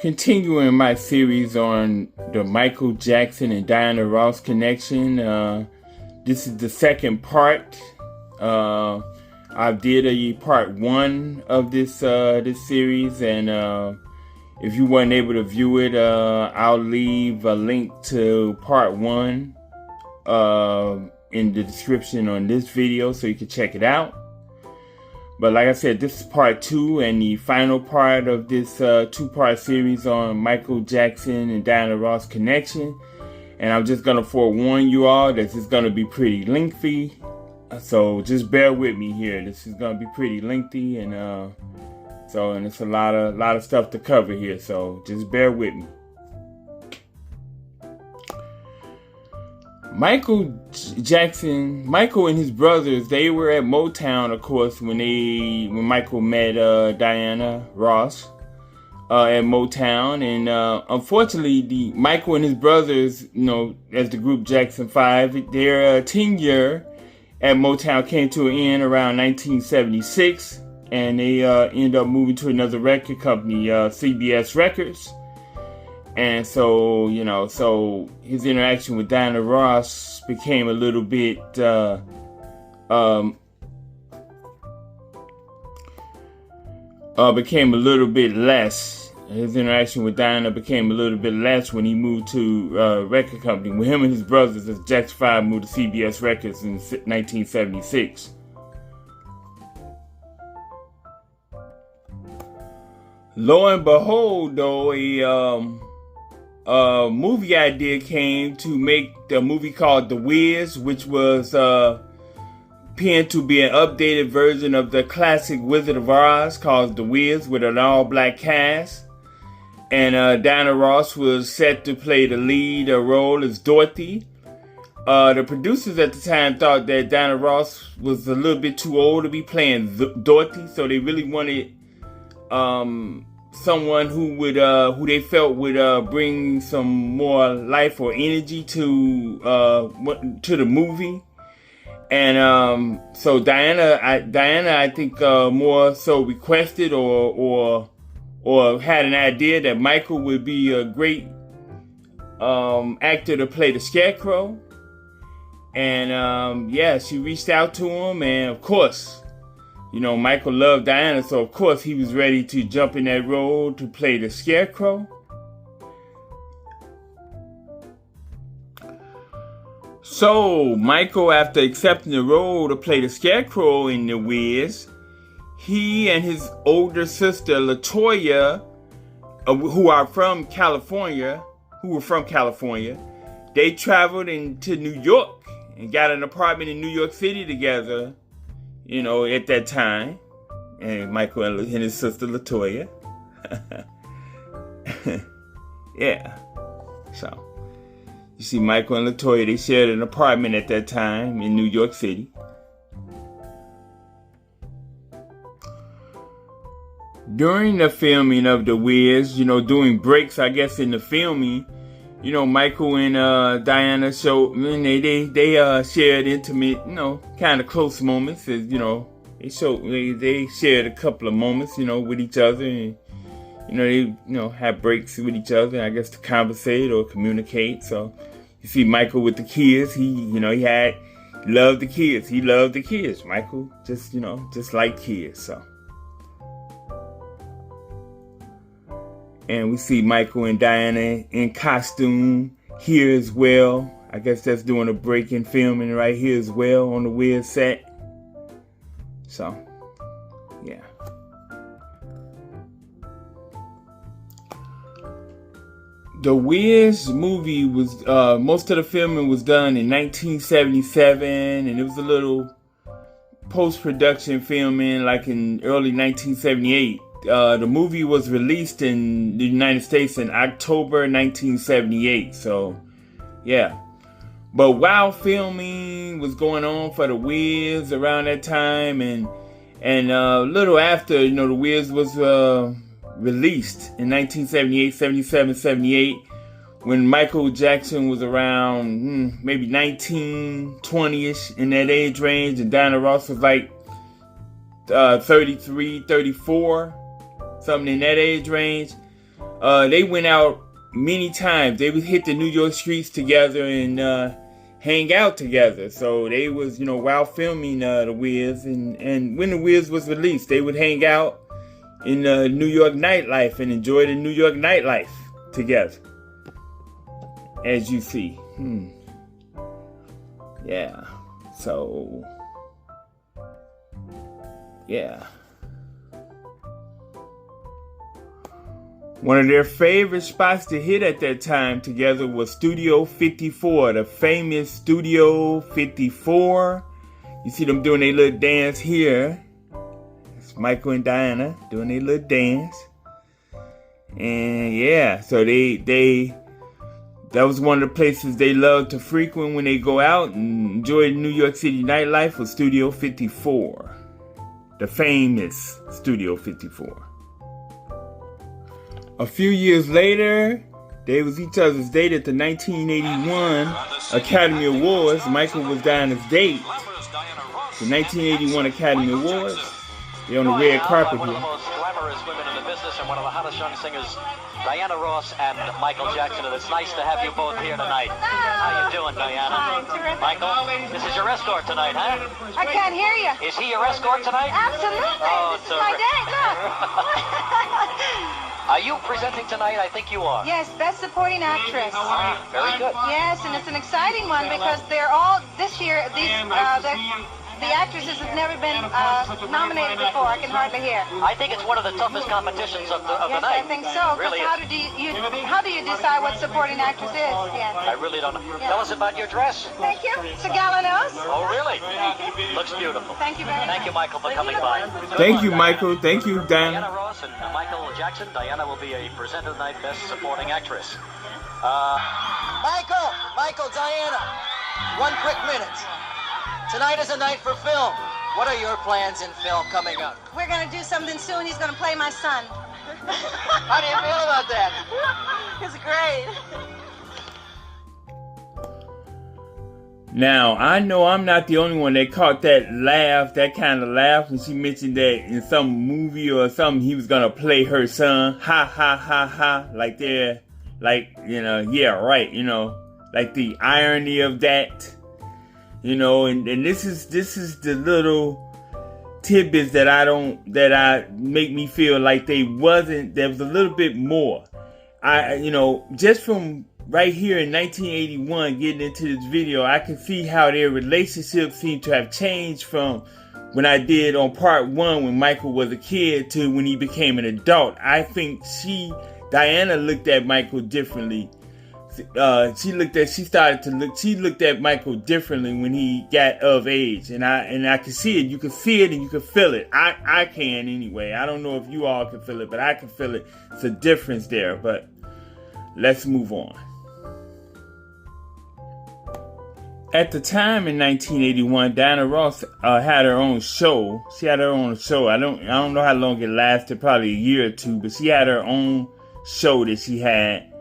Continuing my series on the Michael Jackson and Diana Ross connection. This is the second part. I did a part one of this series, and if you weren't able to view it, I'll leave a link to part one in the description on this video so you can check it out. But like I said, this is part two and the final part of this two-part series on Michael Jackson and Diana Ross connection. And I'm just going to forewarn you all that this is going to be pretty lengthy. So just bear with me here. This is going to be pretty lengthy, and it's a lot of stuff to cover here. So just bear with me. Michael and his brothers, they were at Motown, of course, when Michael met Diana Ross at Motown, and unfortunately, Michael and his brothers, as the group Jackson 5, their tenure at Motown came to an end around 1976, and they ended up moving to another record company, CBS Records. And so, so his interaction with Diana Ross became a little bit, less. His interaction with Diana became a little bit less when he moved to record company. With him and his brothers, as Jackson 5 moved to CBS Records in 1976. Lo and behold, though, a movie idea came to make the movie called The Wiz, which was penned to be an updated version of the classic Wizard of Oz called The Wiz, with an all-black cast. And Diana Ross was set to play the lead role as Dorothy. The producers at the time thought that Diana Ross was a little bit too old to be playing Dorothy, so they really wanted someone who they felt would bring some more life or energy to the movie. And so Diana, I think more so requested or had an idea that Michael would be a great actor to play the Scarecrow. And she reached out to him, and of course, Michael loved Diana, so of course he was ready to jump in that role to play the Scarecrow. So Michael, after accepting the role to play the Scarecrow in The Wiz, he and his older sister LaToya, who were from California, they traveled into New York and got an apartment in New York City together. At that time, and Michael and his sister LaToya. Yeah. So, you see, Michael and LaToya, they shared an apartment at that time in New York City. During the filming of The Wiz, doing breaks, I guess, in the filming, Michael and Diana showed, they shared intimate, kind of close moments. As they shared a couple of moments, with each other, and they had breaks with each other, I guess, to conversate or communicate. So you see Michael with the kids, he loved the kids. He loved the kids. Michael just liked kids. So. And we see Michael and Diana in costume here as well. I guess that's doing a break in filming right here as well on the Wiz set. So, yeah. The Wiz movie was, most of the filming was done in 1977, and it was a little post-production filming like in early 1978. The movie was released in the United States in October 1978. So, yeah. But while filming was going on for The Wiz around that time, and a little after, The Wiz was released in 1978, 77, 78, when Michael Jackson was around maybe 19, 20-ish, in that age range, and Diana Ross was like 33, 34. Something in that age range. They went out many times. They would hit the New York streets together and hang out together. So they was, while filming The Wiz, and when The Wiz was released, they would hang out in the New York nightlife and enjoy the New York nightlife together, as you see. Yeah. So, yeah. One of their favorite spots to hit at that time together was Studio 54, the famous Studio 54. You see them doing their little dance here. It's Michael and Diana doing their little dance. And yeah, so that was one of the places they loved to frequent when they go out and enjoy New York City nightlife, was Studio 54. The famous Studio 54. A few years later, they was each other's date at the 1981 Academy Awards. Michael was Diana's date. The 1981 Academy Awards. They're on the red carpet here. One of the most glamorous women in the business and one of the hottest young singers, Diana Ross and Michael Jackson. And it's nice to have you both here tonight. How you doing, Diana? Fine, terrific. Michael, this is your escort tonight, huh? I can't hear you. Is he your escort tonight? Absolutely. Oh, This is my day. Look. Are you presenting tonight? I think you are. Yes, Best Supporting Actress. Ah, very good. Yes, and it's an exciting one because they're all this year. The actresses have never been nominated before. I can hardly hear. I think it's one of the toughest competitions of the Yes, night. I think so. Really How is. how do you decide what supporting actress is? Yes. I really don't know. Tell us about your dress. Thank you. It's a galanos. Oh, really? Looks beautiful. Thank you very much. Thank you, Michael, for coming by. Thank you, Michael. Thank you, Diana Diana. Ross and Michael Jackson. Diana will be a presenter tonight, Best Supporting Actress. Michael, Diana, one quick minute. Tonight is a night for film. What are your plans in film coming up? We're going to do something soon. He's going to play my son. How do you feel about that? It's great. Now, I know I'm not the only one that caught that laugh, that kind of laugh, when she mentioned that in some movie or something he was going to play her son. Ha, ha, ha, ha. Like they're, yeah, right, like the irony of that. And this is the little tidbits that make me feel like there was a little bit more. Just from right here in 1981, getting into this video, I can see how their relationship seemed to have changed from when I did on part 1 when Michael was a kid to when he became an adult. I think Diana looked at Michael differently. She looked at Michael differently when he got of age, and I can see it. You can see it and you can feel it. I can anyway. I don't know if you all can feel it, but I can feel it. It's a difference there. But let's move on. At the time in 1981, Diana Ross had her own show. She had her own show. I don't know how long it lasted, probably a year or two, but she had her own show that she had.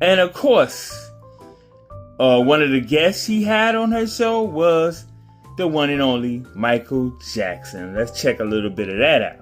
And of course, one of the guests she had on her show was the one and only Michael Jackson. Let's check a little bit of that out.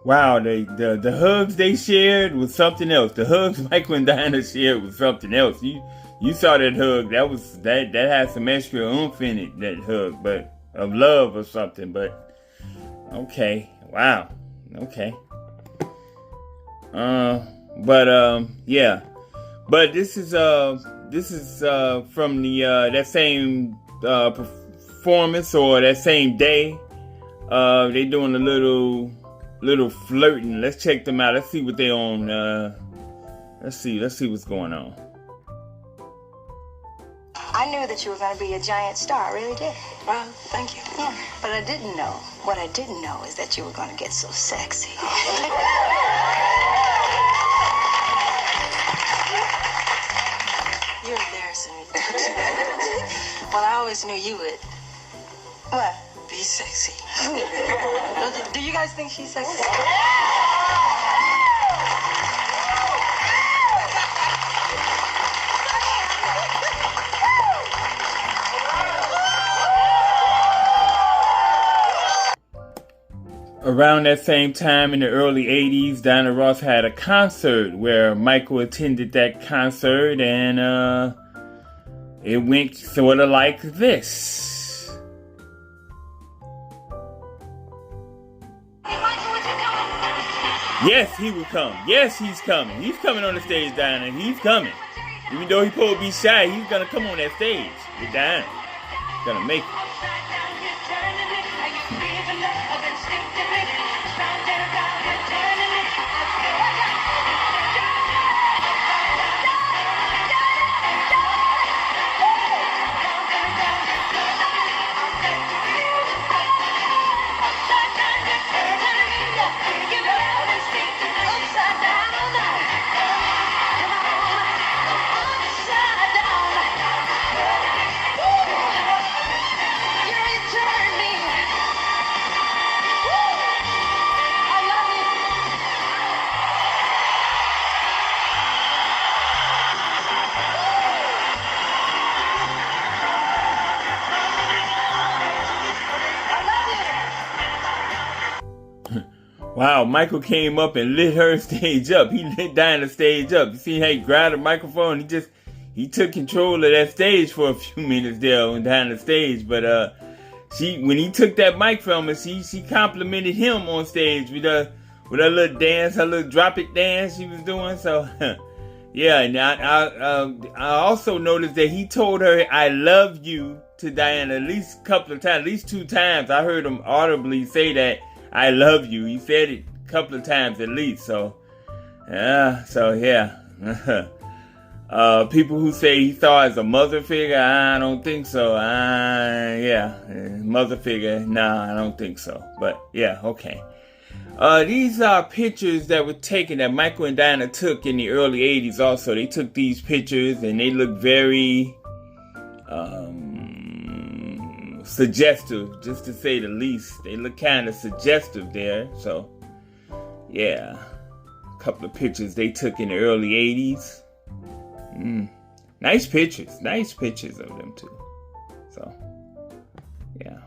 wow, the hugs they shared was something else. The hugs Michael and Diana shared was something else. You saw that hug. That had some extra oomph in it, that hug, but of love or something. But okay, wow, okay. Yeah. But this is from the that same performance or that same day. They doing a little flirting. Let's check them out. Let's see what they on. Let's see what's going on. I knew that you were going to be a giant star. I really did. Well, thank you. Yeah, but I didn't know. What I didn't know is that you were going to get so sexy. You're embarrassing me. Well, I always knew you would. What? Be sexy. Do you guys think she's sexy? Around that same time in the early 80s, Diana Ross had a concert where Michael attended that concert, and it went sort of like this. Yes, he will come. Yes, he's coming. He's coming on the stage, Diana. He's coming. Even though he's supposed to be shy, he's going to come on that stage with Diana. He's going to make it. Wow, Michael came up and lit her stage up. He lit Diana's stage up. You see how he grabbed the microphone? He took control of that stage for a few minutes there on Diana's stage. But when he took that mic from her, she complimented him on stage with her little dance, her little drop it dance she was doing. So yeah, and I also noticed that he told her "I love you" to Diana at least a couple of times, at least 2 times. I heard him audibly say that. I love you. He said it a couple of times at least. So yeah. People who say he saw as a mother figure, I don't think so. Mother figure, nah, I don't think so. But yeah, okay. These are pictures that were taken that Michael and Diana took in the early 80s also. They took these pictures and they look very suggestive, just to say the least. They look kind of suggestive there. So yeah, a couple of pictures they took in the early 80s. Nice pictures of them too. So yeah,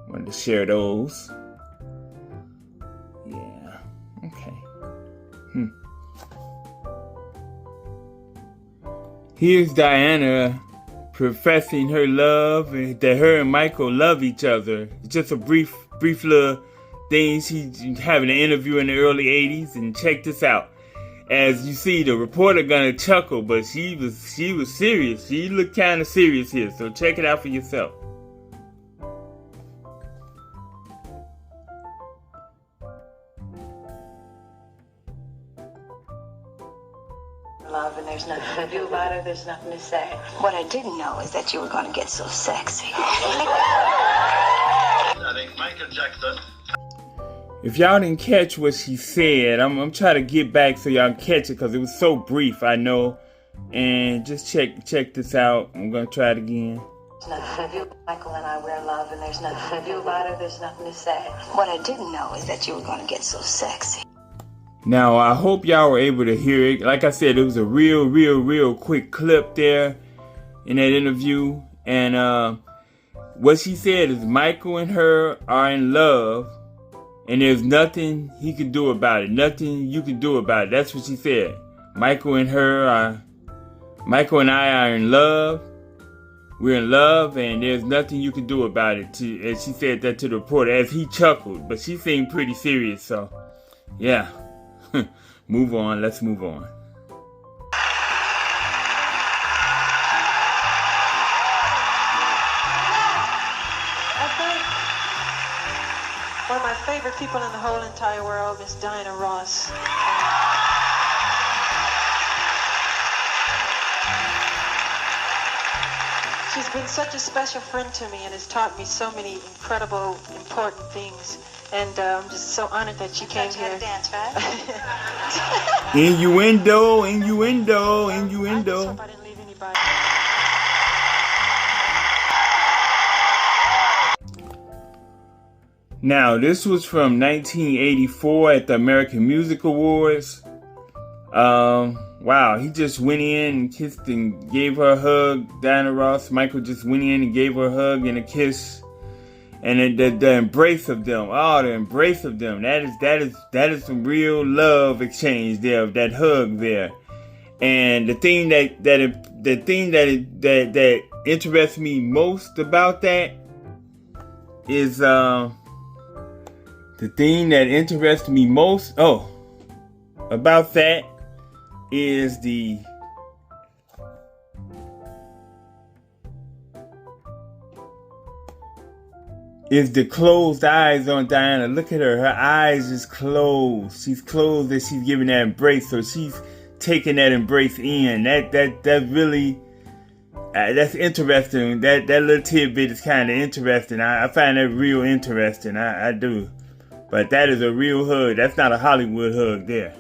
wanted to share those. Yeah, okay. Here's Diana professing her love, that her and Michael love each other. It's just a brief little thing. She's having an interview in the early 80s, and check this out. As you see, the reporter gonna chuckle, but she was serious. She looked kind of serious here, so check it out for yourself. Love, and there's nothing to do about it. There's nothing to say. What I didn't know is that you were going to get so sexy. I think Michael Jackson. If y'all didn't catch what she said, I'm trying to get back so y'all can catch it because it was so brief, I know. And just check this out. I'm going to try it again. There's nothing to do. Michael and I, we're in love, and there's nothing to do about it. There's nothing to say. What I didn't know is that you were going to get so sexy. Now, I hope y'all were able to hear it. Like I said, it was a real quick clip there in that interview. And what she said is Michael and her are in love. and there's nothing he can do about it. Nothing you can do about it. That's what she said. Michael and I are in love. We're in love, and there's nothing you can do about it. And she said that to the reporter as he chuckled, but she seemed pretty serious. So, yeah, move on. Let's move on. I think one of my favorite people in the whole entire world is Diana Ross. She's been such a special friend to me and has taught me so many incredible, important things. And I'm just so honored that she came here. Dance, right? Innuendo. I just hope I didn't leave anybody. Now, this was from 1984 at the American Music Awards. Wow, he just went in and kissed and gave her a hug. Diana Ross, Michael just went in and gave her a hug and a kiss. And the embrace of them, the embrace of them. That is some real love exchange there, that hug there. And the thing that interests me most about that is the thing that interests me most about that is the closed eyes on Diana. Look at her. Her eyes is closed. She's closed as she's giving that embrace. So she's taking that embrace in. That really that's interesting. That little tidbit is kind of interesting. I find that real interesting. I do. But that is a real hug. That's not a Hollywood hug there.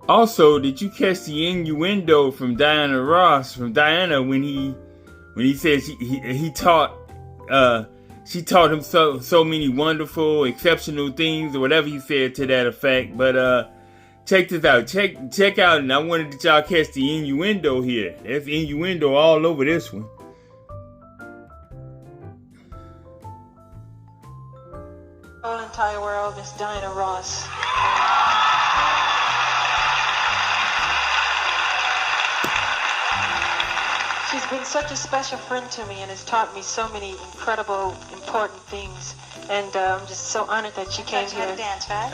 Also, did you catch the innuendo from Diana Ross, from Diana, when he said she taught him so many wonderful, exceptional things, or whatever he said to that effect. But check this out. Check out, and I wanted that y'all catch the innuendo here. There's innuendo all over this one. The whole entire world is Diana Ross. She's been such a special friend to me and has taught me so many incredible, important things. And I'm just so honored that she came here. Dance, right?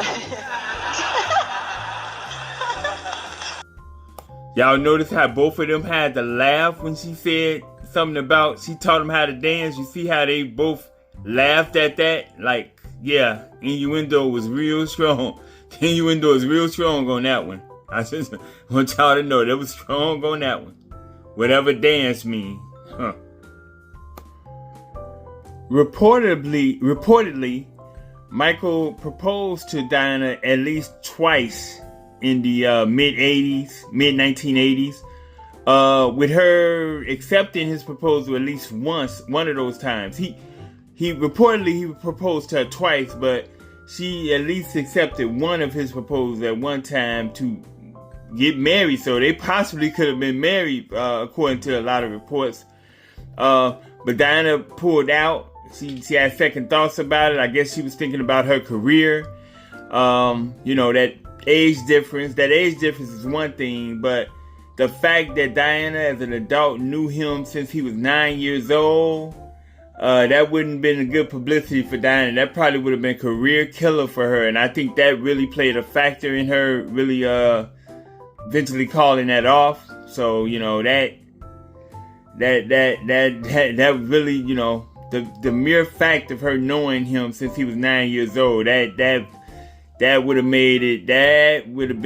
Y'all notice how both of them had to laugh when she said something about she taught them how to dance. You see how they both laughed at that? Like, yeah, innuendo was real strong. Innuendo is real strong on that one. I just want y'all to know that was strong on that one. Whatever dance means. Reportedly, Michael proposed to Diana at least twice in the mid-1980s. With her accepting his proposal at least once, one of those times. He reportedly proposed to her twice, but she at least accepted one of his proposals at one time to get married. So they possibly could have been married, according to a lot of reports. But Diana pulled out. She had second thoughts about it. I guess she was thinking about her career. That age difference. That age difference is one thing, but the fact that Diana, as an adult, knew him since he was 9 years old, that wouldn't have been a good publicity for Diana. That probably would have been a career killer for her. And I think that really played a factor in her really eventually calling that off. So, that really, the mere fact of her knowing him since he was 9 years old, that would have made it, she would have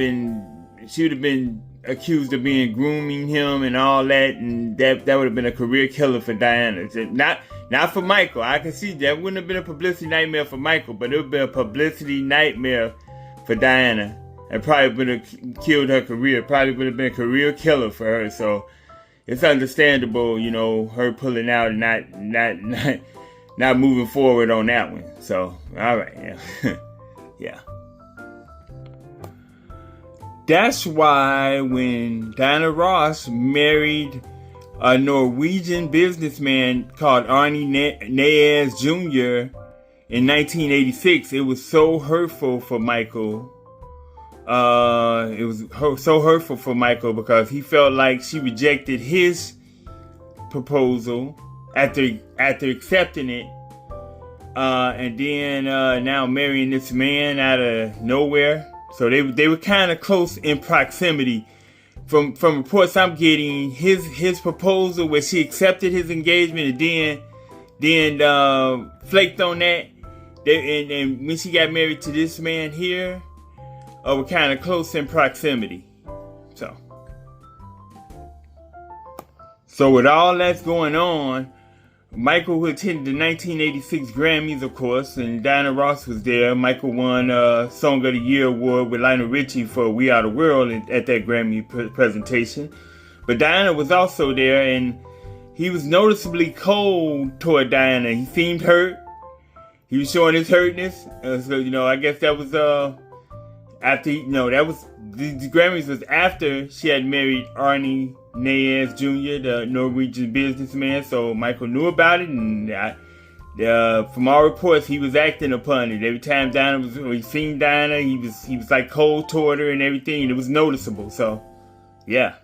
been accused of grooming him and all that, and that would have been a career killer for Diana. Not for Michael. I can see that wouldn't have been a publicity nightmare for Michael, but it would have been a publicity nightmare for Diana. It probably would have killed her career. Probably would have been a career killer for her. So it's understandable, her pulling out and not moving forward on that one. So, all right, yeah. Yeah. That's why when Diana Ross married a Norwegian businessman called Arne Naes Jr. in 1986, it was so hurtful for Michael. It was so hurtful for Michael because he felt like she rejected his proposal after accepting it, and then now marrying this man out of nowhere. So they were kind of close in proximity. From reports I'm getting, his proposal where she accepted his engagement and then flaked on that. And when she got married to this man here, were kind of close in proximity. So with all that's going on, Michael attended the 1986 Grammys, of course, and Diana Ross was there. Michael won Song of the Year award with Lionel Richie for We Are the World at that Grammy presentation. But Diana was also there, and he was noticeably cold toward Diana. He seemed hurt. He was showing his hurtness. So, I guess that was after, that was, the Grammys was after she had married Arnie Nayes Jr., the Norwegian businessman. So Michael knew about it, and from all reports, he was acting upon it. Every time he seen Diana, he was like cold toward her and everything, and it was noticeable. So, yeah.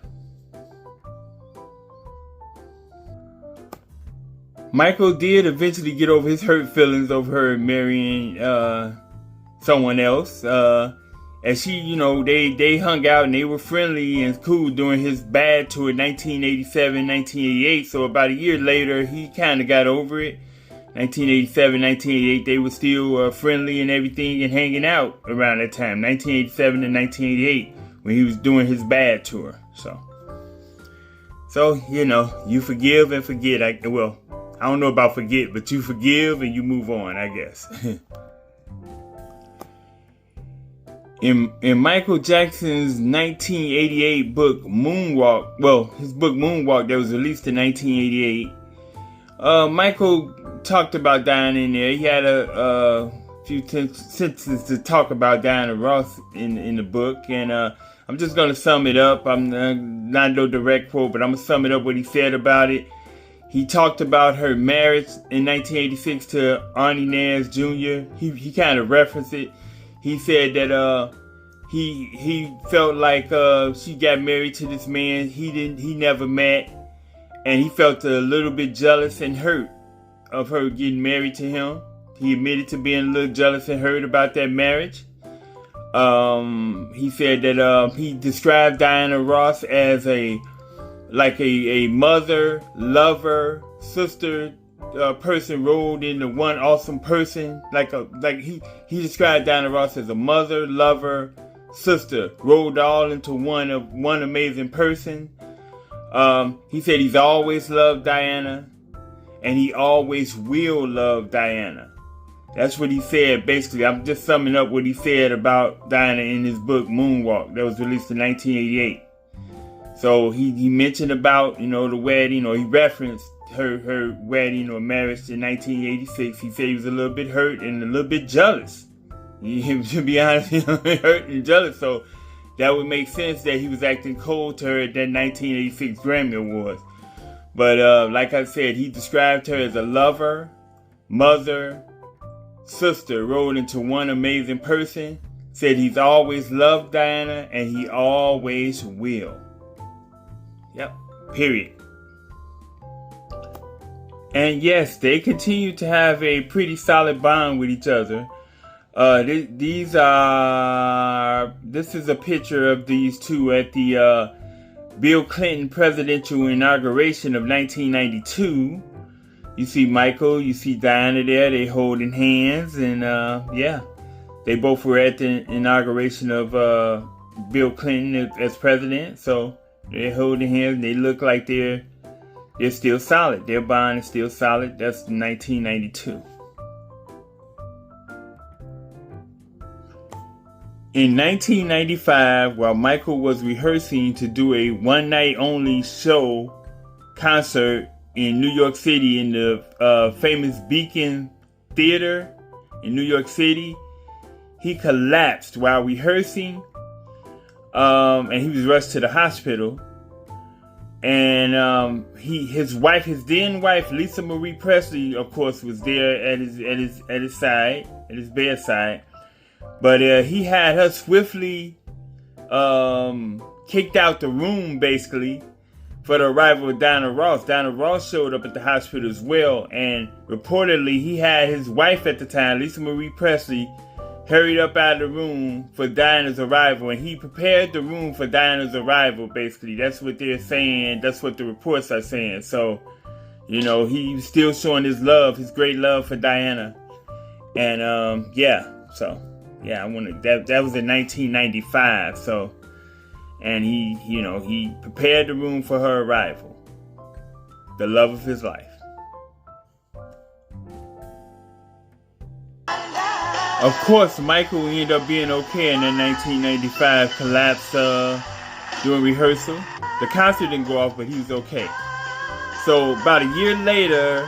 Michael did eventually get over his hurt feelings over her marrying someone else. And she, they hung out and they were friendly and cool during his bad tour in 1987, 1988. So about a year later, he kind of got over it. 1987, 1988, they were still friendly and everything and hanging out around that time. 1987 and 1988 when he was doing his bad tour. So you forgive and forget. I don't know about forget, but you forgive and you move on, I guess. In Michael Jackson's 1988 book, Moonwalk, his book Moonwalk that was released in 1988, Michael talked about Diana in there. He had a few sentences to talk about Diana Ross in the book, and I'm just going to sum it up. I'm not no direct quote, but I'm going to sum it up what he said about it. He talked about her marriage in 1986 to Arnie Nayes Jr. He kind of referenced it. He said that he felt like she got married to this man he never met, and he felt a little bit jealous and hurt of her getting married to him. He admitted to being a little jealous and hurt about that marriage. He said that he described Diana Ross as a mother, lover, sister, person rolled into one awesome person. He described Diana Ross as a mother, lover, sister rolled all into one amazing person. He said he's always loved Diana, and he always will love Diana. That's what he said. Basically, I'm just summing up what he said about Diana in his book Moonwalk that was released in 1988. So he mentioned about, the wedding, or he referenced her wedding or marriage in 1986. He said he was a little bit hurt and a little bit jealous. To be honest, hurt and jealous. So that would make sense that he was acting cold to her at that 1986 Grammy Awards. But like I said, he described her as a lover, mother, sister rolled into one amazing person. Said he's always loved Diana and he always will. Yep. Period. And yes, they continue to have a pretty solid bond with each other. This is a picture of these two at the Bill Clinton presidential inauguration of 1992. You see Michael, you see Diana there, they holding hands, and they both were at the inauguration of Bill Clinton as president. So they're holding hands, they look like they're still solid. Their bond is still solid. That's 1992. In 1995, while Michael was rehearsing to do a one-night-only concert in New York City in the famous Beacon Theater in New York City, he collapsed while rehearsing, and he was rushed to the hospital. And his wife, his then wife, Lisa Marie Presley, of course, was there at his side, at his bedside. But he had her swiftly kicked out the room, basically, for the arrival of Diana Ross. Diana Ross showed up at the hospital as well, and reportedly he had his wife at the time, Lisa Marie Presley, hurried up out of the room for Diana's arrival, and he prepared the room for Diana's arrival, basically. That's what they're saying. That's what the reports are saying. So, you know, he's still showing his love, his great love for Diana. And, I wanted that was in 1995. So, and he prepared the room for her arrival. The love of his life. Of course, Michael ended up being okay in that 1995 collapse during rehearsal. The concert didn't go off, but he was okay. So about a year later,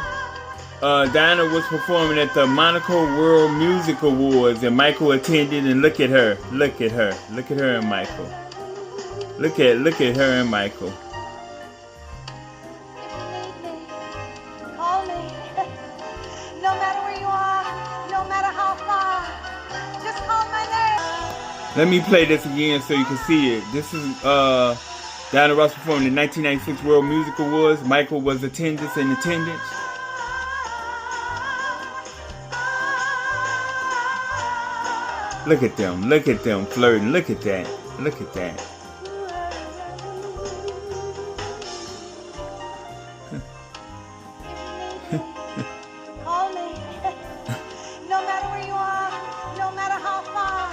Diana was performing at the Monaco World Music Awards, and Michael attended. And look at her and Michael. Look at her and Michael. Call me. No matter where you are, no matter how far, just call my name. Let me play this again so you can see it. This is Diana Ross performing the 1996 World Music Awards. Michael was in attendance. Look at them flirting. Look at that. Call me. No matter where you are, no matter how far,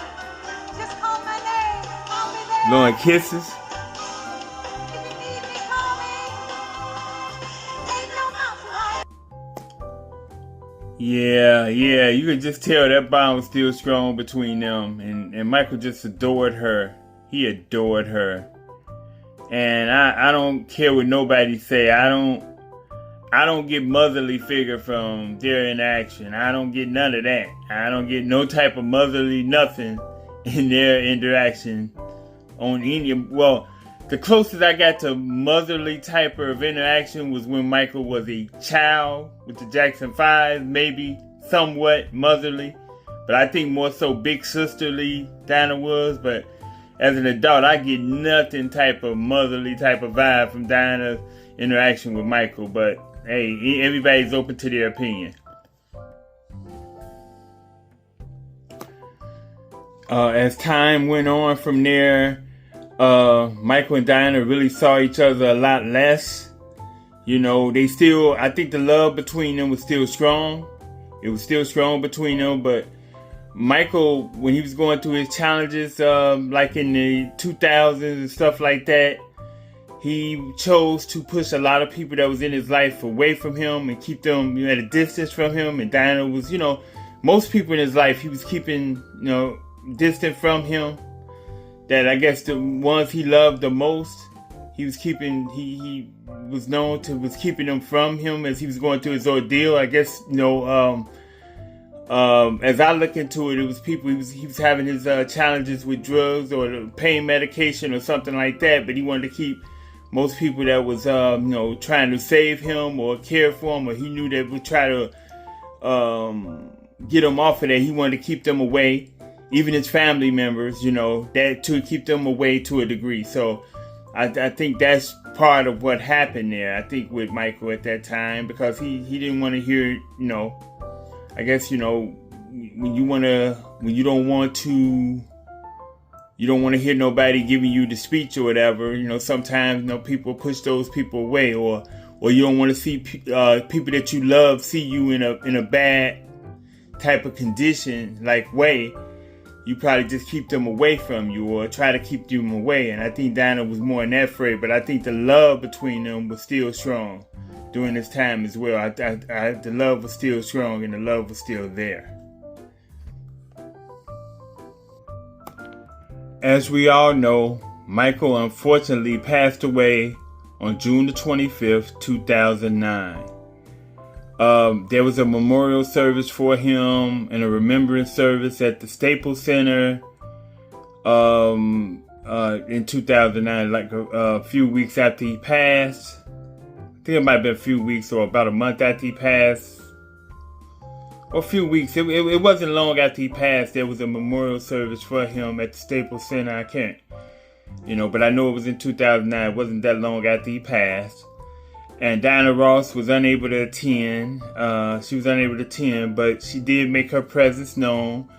just call my name. I'll be there. Blowing kisses. If you need me, call me. Ain't no mountain high. Yeah, you could just tell that bond was still strong between them, and Michael just adored her. He adored her, and I don't care what nobody say. I don't get motherly figure from their interaction. I don't get none of that. I don't get no type of motherly nothing in their interaction on any. Well, the closest I got to motherly type of interaction was when Michael was a child with the Jackson 5, maybe somewhat motherly, but I think more so big sisterly Diana was. But as an adult, I get nothing type of motherly type of vibe from Diana's interaction with Michael. But hey, everybody's open to their opinion. As time went on from there, Michael and Diana really saw each other a lot less. You know, I think the love between them was still strong. It was still strong between them, but Michael, when he was going through his challenges, like in the 2000s and stuff like that, he chose to push a lot of people that was in his life away from him and keep them at a distance from him. And Diana was, most people in his life, he was keeping, distant from him. That I guess the ones he loved the most, he was keeping. He was known to was keeping them from him as he was going through his ordeal. I guess as I look into it, it was people he was having his challenges with drugs or pain medication or something like that. But he wanted to keep most people that was trying to save him or care for him, or he knew that would try to get him off of that. He wanted to keep them away. Even his family members, that to keep them away to a degree. So I think that's part of what happened there. I think with Michael at that time, because he didn't want to hear, I guess, when you don't want to hear nobody giving you the speech or whatever, sometimes, people push those people away, or you don't want to see people that you love see you in a bad type of condition, like way. You probably just keep them away from you or try to keep them away. And I think Diana was more in that fray, but I think the love between them was still strong during this time as well. The love was still strong and the love was still there. As we all know, Michael unfortunately passed away on June the 25th, 2009. There was a memorial service for him and a remembrance service at the Staples Center. in 2009, like a few weeks after he passed. I think it might have been a few weeks or about a month after he passed. Or a few weeks. It wasn't long after he passed. There was a memorial service for him at the Staples Center. I can't, but I know it was in 2009. It wasn't that long after he passed. And Diana Ross was unable to attend. She was unable to attend, but she did make her presence known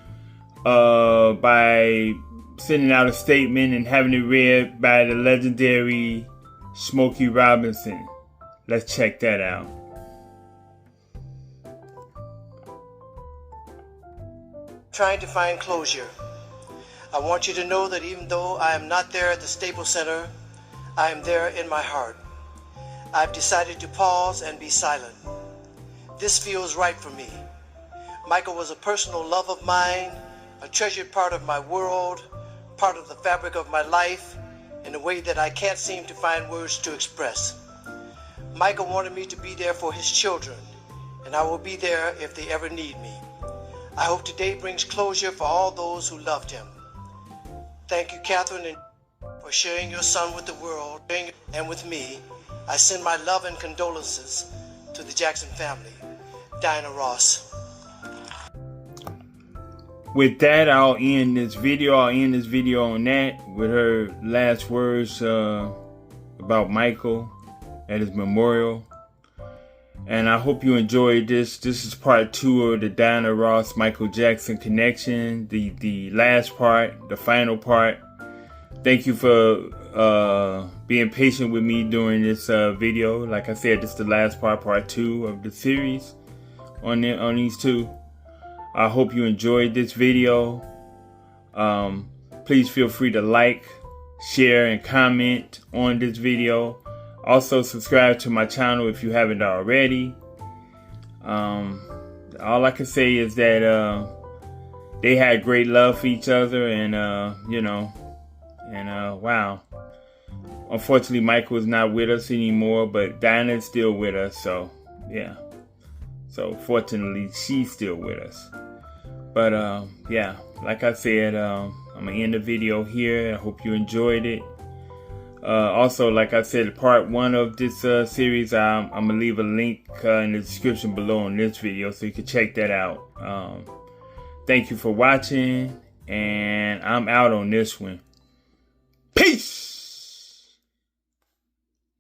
by sending out a statement and having it read by the legendary Smokey Robinson. Let's check that out. Trying to find closure. I want you to know that even though I am not there at the Staples Center, I am there in my heart. I've decided to pause and be silent. This feels right for me. Michael was a personal love of mine, a treasured part of my world, part of the fabric of my life, in a way that I can't seem to find words to express. Michael wanted me to be there for his children, and I will be there if they ever need me. I hope today brings closure for all those who loved him. Thank you, Catherine, for sharing your son with the world and with me. I send my love and condolences to the Jackson family. Diana Ross. With that, I'll end this video. I'll end this video on that with her last words about Michael at his memorial. And I hope you enjoyed this. This is part 2 of the Diana Ross Michael Jackson connection. The last part, the final part. Thank you for being patient with me during this video. Like I said, this is the last part 2 of the series on these two. I hope you enjoyed this video. Please feel free to like, share, and comment on this video. Also, subscribe to my channel if you haven't already. All I can say is that they had great love for each other, and wow. Unfortunately, Michael is not with us anymore, but Diana is still with us. So yeah. So fortunately, she's still with us. But yeah, like I said, I'm gonna end the video here. I hope you enjoyed it. Also, like I said, part 1 of this series, I'm gonna leave a link in the description below on this video, so you can check that out. Thank you for watching, and I'm out on this one.